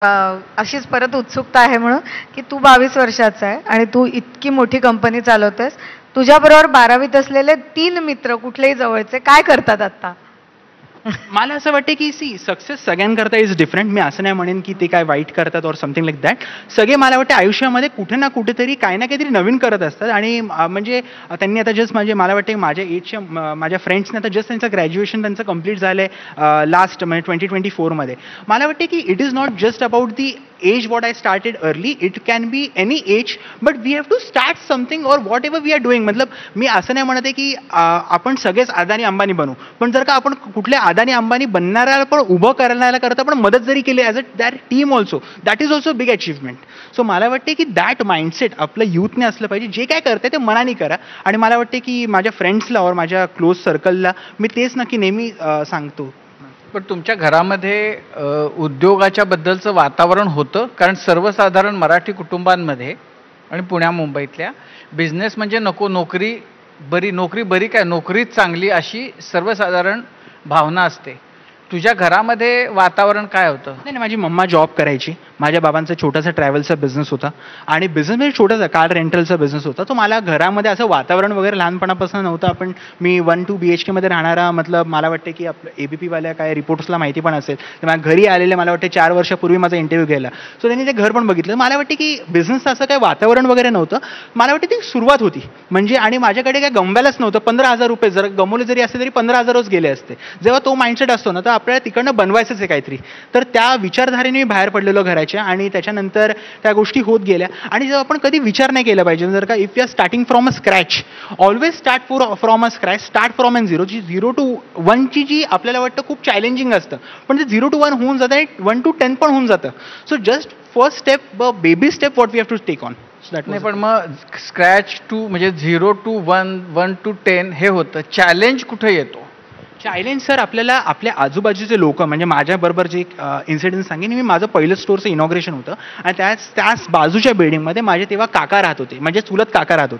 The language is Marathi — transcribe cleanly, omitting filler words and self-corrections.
अशीच परत उत्सुकता आहे म्हणून की तू 22 वर्षाचा आहे आणि तू इतकी मोठी कंपनी चालवतेस. तुझ्याबरोबर 12वीत असलेले 3 मित्र कुठलेही जवळचे काय करतात आता? मला असं वाटते की सक्सेस सगळ्यांकरता इज डिफरंट. मी असं नाही म्हणेन की ते काय वाईट करतात और समथिंग लाईक दॅट. सगळे मला वाटते आयुष्यामध्ये कुठे ना कुठेतरी काही ना काहीतरी नवीन करत असतात आणि म्हणजे त्यांनी आता जस्ट मला वाटते माझ्या एजच्या माझ्या फ्रेंड्सने आता जस्ट त्यांचं ग्रॅज्युएशन त्यांचं कंप्लीट झालं आहे लास्ट म्हणजे 2024मध्ये. मला वाटते की it is not just about the age what I started early. It can be any age but we have to start something or whatever we are doing. मतलब मी असं नाही म्हणत आहे की आपण सगळेच अदानी अंबानी बनू, पण जर का आपण कुठल्या अदानी अंबानी बनणाऱ्याला पण उभं करण्याला करता पण मदत जरी केली as a that team also, that is also big achievement. So मला वाटते की दॅट माइंडसेट आपलं युथने असलं पाहिजे. जे काय करते ते मनाने करा. आणि मला वाटते की माझ्या फ्रेंड्सला और माझ्या क्लोज सर्कलला मी तेच नक्की नेहमी सांगतो. पण तुमच्या घरामध्ये उद्योगाच्या बद्दलचं वातावरण होतं? कारण सर्वसाधारण मराठी कुटुंबांमध्ये आणि पुण्या मुंबईतल्या बिझनेस म्हणजे नको, नोकरी बरी काय, नोकरीच चांगली अशी सर्वसाधारण भावना असते. तुझ्या घरामध्ये वातावरण काय होतं? नाही, माझी मम्मा जॉब करायची. माझ्या बाबांचा छोटासा ट्रॅव्हलचा बिझनेस होता आणि बिझनेस म्हणजे छोटासा कार रेंटलचा बिझनेस होता. तो मला घरामध्ये असं वातावरण वगैरे लहानपणापासून नव्हतं. मी 1-2 BHK मध्ये राहणारा. मतलब मला वाटते की आपलं ABPवाल्या काय रिपोर्ट्सला माहिती पण असेल. तर माझ्या घरी आलेले मला वाटते 4 वर्षापूर्वी माझा इंटरव्ह्यू घ्यायला. सो त्यांनी ते घर पण बघितलं. मला वाटते की बिझनेसचं असं काही वातावरण वगैरे नव्हतं. मला वाटते ती सुरुवात होती म्हणजे. आणि माझ्याकडे काय गमवायलाच नव्हतं. 15,000 रुपये जर गमवले जरी असते तरी 15,000च गेले असते. जेव्हा तो माइंडसेट असतो ना तर आपल्याला तिकडनं बनवायचंच आहे काहीतरी. तर त्या विचारधारेने मी बाहेर पडलेलो घराच्या आणि त्याच्यानंतर त्या गोष्टी होत गेल्या. आणि जेव्हा आपण कधी विचार नाही केला पाहिजे जर का if you are starting from a scratch, always start from a scratch, start from an zero. जी 0 to 1 ची जी आपल्याला वाटतं खूप चॅलेंजिंग असतं, पण ते 0 to 1 होऊन जातं आणि 1 to 10 पण होऊन जातं. So just first step, baby step what we have to take on. नाही, पण मग स्क्रॅच टू म्हणजे 0 to 1, 1 to 10 हे होतं. चॅलेंज कुठे येतो? चॅलेंज सर आपल्याला आपल्या आजूबाजूचे लोक म्हणजे माझ्याबरोबर जे इन्सिडेंट सांगेन मी. माझं पहिलं स्टोअरचं इनॉग्रेशन होतं आणि त्याच बाजूच्या बिल्डिंगमध्ये माझे तेव्हा काका राहत होते, म्हणजे चुलत काका राहत होते.